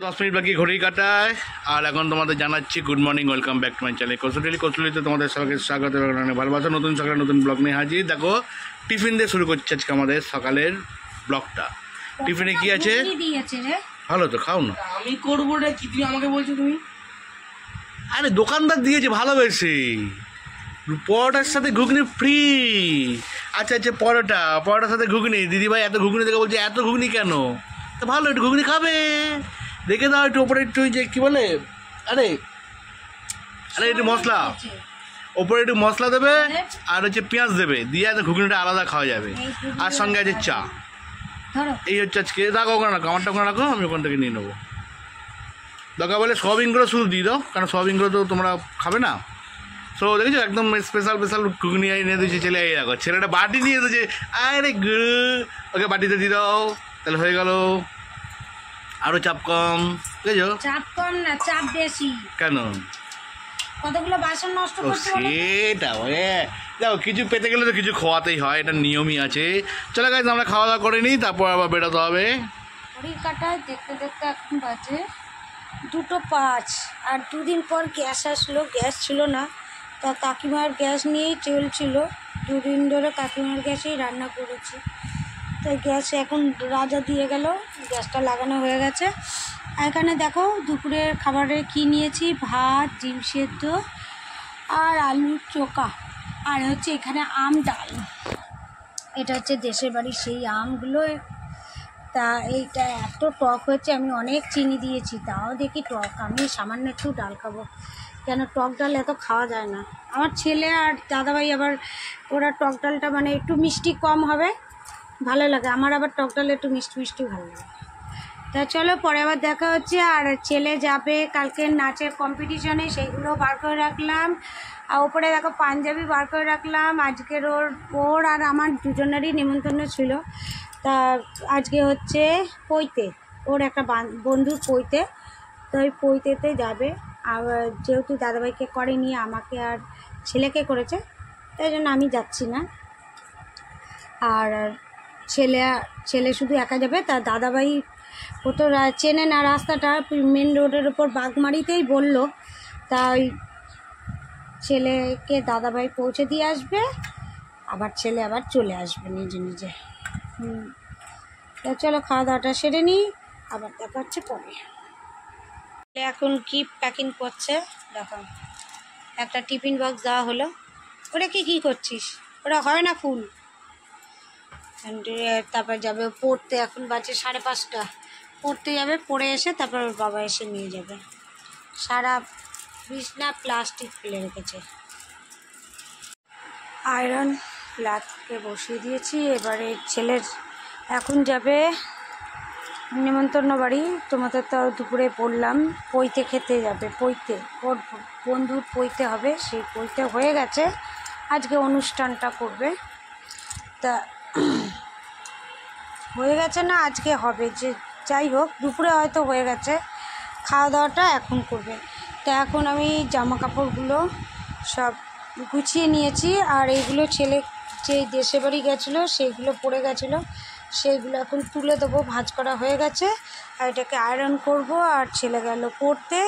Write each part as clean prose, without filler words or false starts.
10 minute বাকি ঘড়ি কাটায় আর এখন তোমাদের জানাচ্ছি good morning, welcome back to my channel কৌশলীতে তোমাদের সবাইকে স্বাগত এবং ভালোবাসা। নতুন সকালে নতুন ব্লগ নিয়ে হাজির। দেখো টিফিন দিয়ে শুরু করছে আজকে আমাদের সকালের ব্লগটা। টিফিনে কি আছে? ভালো তো, খাও না। আমি করবো রে, কি তুই আমাকে বলছো তুমি? আরে দোকানদার দিয়েছে ভালোবেসে, পরোটার সাথে ঘুগনি ফ্রি। আচ্ছা আচ্ছা, পরোটার সাথে ঘুগনি। দিদিভাই এত ঘুগনি দেখে বলছে এত ঘুগনি কেন? তো ভালো, একটু ঘুগনি খাবে, দেখে দাও একটু ওপরে একটু যে কী বলে, আরে আরে একটু মশলা, ওপরে একটু মশলা দেবে আর হচ্ছে পেঁয়াজ দেবে, দিয়ে ঘুগনিটা আলাদা খাওয়া যাবে। আর সঙ্গে আছে চা। এই হচ্ছে আজকে। রাখো ওখানে রাখো, আমারটা ওখানে রাখো, আমি ওখান থেকে নিয়ে নেবো। দরকার বলে সোয়াবিনগুলো শুধু দিয়ে দাও, কারণ সোয়াবিনগুলো তো তোমরা খাবে না। সো দেখেছো একদম স্পেশাল ঘুগনি এনে দিয়েছে ছেলে। এই দেখো ছেলেটা বাটি নিয়ে এসেছে, আরে ওকে বাটিতে দিয়ে দাও, তাহলে হয়ে গেল। আরো চাপ কম, বুঝেছো? চাপ কম না, চাপ বেশি। কেন? কতগুলো বাসন নষ্ট করতে হবে। সেটা দেখো, কিছু পেতে গেলে তো কিছু খাওয়াতেই হয়, এটা নিয়মই আছে। চলো গাইজ, আমরা খাওয়া দাওয়া করে নিই, তারপর আবার বেরোতে হবে। ঘড়ির কাঁটায় দেখতে দেখতে এখন বাজে 2:05। আর দুদিন পর গ্যাস আসলো, গ্যাস ছিল না, তা কাকিমার গ্যাস নিয়েই চলছিল। দুদিন ধরে কাকিমার গ্যাসেই রান্না করেছি। তাই গ্যাস এখন রাজা দিয়ে গেল, গ্যাসটা লাগানো হয়ে গেছে। এখানে দেখো দুপুরের খাবারে কি নিয়েছি, ভাত, ডিম সেদ্ধ আর আলুর চোখা, আর হচ্ছে এখানে আম ডাল। এটা হচ্ছে দেশের বাড়ির সেই আমগুলো। তা এইটা এত টক হয়েছে, আমি অনেক চিনি দিয়েছি, তাও দেখি টক। আমি সামান্য একটু ডাল খাবো, কেন টক ডাল এত খাওয়া যায় না। আমার ছেলে আর দাদাভাই আবার ওরা টক ডালটা মানে একটু মিষ্টি কম হবে ভালো লাগে, আমার আবার টক ডাল একটু মিষ্টি মিষ্টি ভালো লাগে। তা চলো পরে আবার দেখা হচ্ছে। আর ছেলে যাবে কালকে নাচের কম্পিটিশনে, সেইগুলো বার করে রাখলাম। আর ওপরে দেখো পাঞ্জাবি বার করে রাখলাম। আজকের ওর আর আমার দুজনেরই নেমন্তন্ন ছিল। তা আজকে হচ্ছে পৈতে, ওর একটা বন্ধুর পৈতে, তো ওই পৈতেতে যাবে। আর যেহেতু দাদাভাইকে করেনি, আমাকে আর ছেলেকে করেছে, তাই জন্য আমি যাচ্ছি না। আর ছেলে শুধু একা যাবে। তার দাদাভাই ও তো চেনে না রাস্তাটা, মেন রোডের ওপর বাগমারিতেই বললো, তাই ছেলেকে দাদাভাই পৌঁছে দিয়ে আসবে, আবার ছেলে আবার চলে আসবে নিজে নিজে। চলো খাওয়া দাওয়াটা সেরে নিই, আবার দেখা হচ্ছে পরে। এখন গিফট প্যাকিং করছে, দেখো একটা টিফিন বক্স দেওয়া হলো। ওটা কি করছিস? ওটা হয় না ফুল। তারপর যাবে পড়তে, এখন বাজে 5:30, পড়তে যাবে, পড়ে এসে তারপর ওর বাবা এসে নিয়ে যাবে। সারা বিছনা প্লাস্টিক ফেলে রেখেছে। আয়রন প্লাগকে বসিয়ে দিয়েছি। এবারে ছেলের এখন যাবে নেমন্তন্ন বাড়ি। তোমাদের তো দুপুরে বললাম পৈতে খেতে যাবে, পৈতে ওর বন্ধুর পৈতে হবে, সেই পৈতে হয়ে গেছে, আজকে অনুষ্ঠানটা করবে। তা হয়ে গেছে না, আজকে হবে, যে যাই হোক দুপুরে হয়তো হয়ে গেছে, খাওয়া দাওয়াটা এখন করবে। তা এখন আমি জামা কাপড়গুলো সব গুছিয়ে নিয়েছি। আর এইগুলো ছেলে যে দেশে বাড়ি গেছিলো সেইগুলো পড়ে গেছিলো, সেইগুলো এখন তুলে দেবো, ভাঁজ করা হয়ে গেছে। আর এটাকে আয়রন করব। আর ছেলে গেল পড়তে,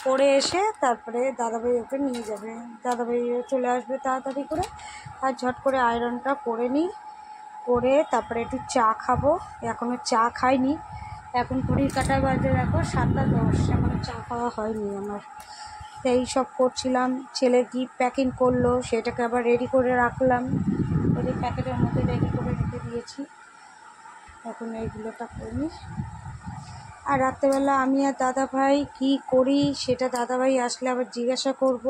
পড়ে এসে তারপরে দাদাভাই ওকে নিয়ে যাবে, দাদাভাই চলে আসবে তাড়াতাড়ি করে। আর ঝট করে আয়রনটা করে নিই, করে তারপরে একটু চা খাবো। এখনও চা খাইনি, এখন ঘড়ির কাঁটা বাজে দেখো 7:10, এখনও চা খাওয়া হয়নি আমার। এই সব করছিলাম। ছেলে গিফট প্যাকিং করলো, সেটাকে আবার রেডি করে রাখলাম, ওই প্যাকেটের মধ্যে রেডি করে রেখে দিয়েছি। এখন এইগুলোটা করি। আর রাত্রেবেলা আমি আর দাদাভাই কী করি সেটা দাদাভাই আসলে আবার জিজ্ঞাসা করব।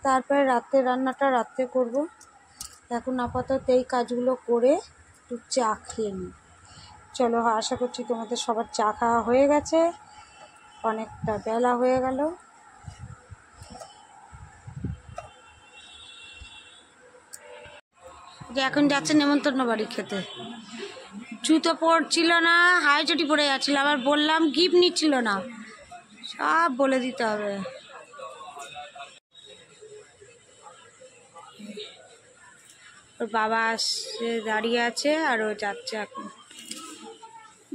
তারপরে রাত্রে রান্নাটা রাত্রে করব। এখন আপাতত এই কাজগুলো করে একটু চা খেয়ে নিই। চলো, আশা করছি তোমাদের সবার চা খাওয়া হয়ে গেছে, অনেকটা বেলা হয়ে গেল। যে এখন যাচ্ছে নেমন্তন্ন বাড়ি খেতে। জুতো পরছিল না, হাই চটি পরে যাচ্ছিল, আবার বললাম গিফট নিচ্ছিল না, সব বলে দিতে হবে। ওর বাবা আসছে, দাঁড়িয়ে আছে, আর ও যাচ্ছে এখন।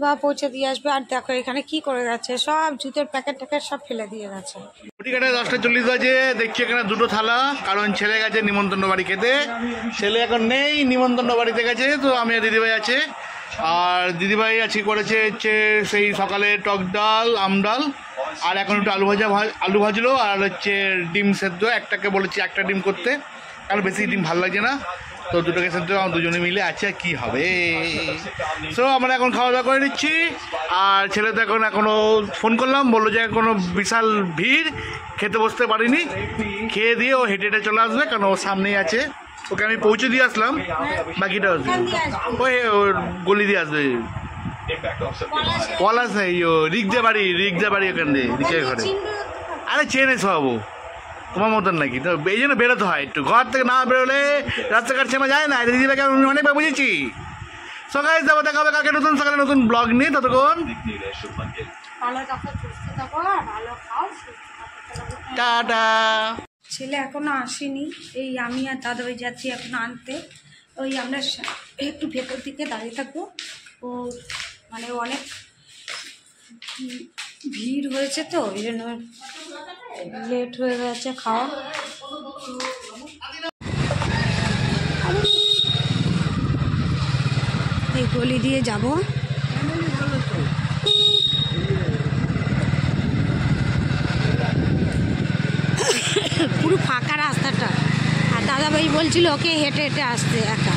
বা পৌঁছে দিয়ে আসবে। আর দেখো এখানে কি করে গেছে, সব জুতোর প্যাকেট ট্যাকেট সব ফেলে দিয়ে গেছে। ঘটিকাটায় 10:40 বাজে, দেখছি এখানে দুটো থালা, কারণ ছেলে গেছে নিমন্ত্রণ বাড়ি খেতে। ছেলে এখন নেই, নিমন্ত্রণ বাড়িতে গেছে, তো আমি আর দিদিভাই আছে। আর দিদিভাই আজকে করেছে হচ্ছে সেই সকালে টক ডাল, আম ডাল, আর এখন একটু আলু ভাজলো, আর হচ্ছে ডিম সেদ্ধ। একটাকে বলেছি একটা ডিম করতে, কারণ বেশি ডিম ভালো লাগছে না, তো দুটোকে সেদ্ধ আমার দুজনে মিলে আছে, আর কী হবে। সো আমরা এখন খাওয়া দাওয়া করে নিচ্ছি। আর ছেলে তো এখনও ফোন করলাম, বললো যে কোনো বিশাল ভিড়, খেতে বসতে পারিনি, খেয়ে দিয়ে ও হেঁটে হেঁটে চলে আসবে, কারণ ওর সামনেই আছে। ওকে আমি পৌঁছে দিয়ে আসলাম, বাকিটা আসবে ওই ওর গলি দিয়ে আসবে। পলাশ নেই, ও রিগজা বাড়ি ওখান দিয়ে রিক্সা ঘরে। আরে চেনে সব, তোমার মতন নাকি, তো এই জন্য বেরোতে হয় একটু, ঘর থেকে না বেরোলে রাস্তাঘাট চেনা যায় না। দিদিভাইকে আমি অনেকবার বুঝেছি। সকালে যাবো, দেখা হবে কালকে নতুন সকালে নতুন ব্লগ নিয়ে। ততক্ষণ টাটা। ছেলে এখনো আসেনি, এই আমি আর দাদাভাই যাচ্ছি এখন আনতে। ওই আমরা একটু ভেতর দিকে দাঁড়িয়ে থাকবো, ও মানে অনেক ভিড় হয়েছে তো এই জন্য লেট হয়ে গেছে খাওয়া। এই গলি দিয়ে যাব, পুরো ফাঁকা রাস্তাটা। আর দাদাভাই বলছিল ওকে হেঁটে হেঁটে আসতে একা।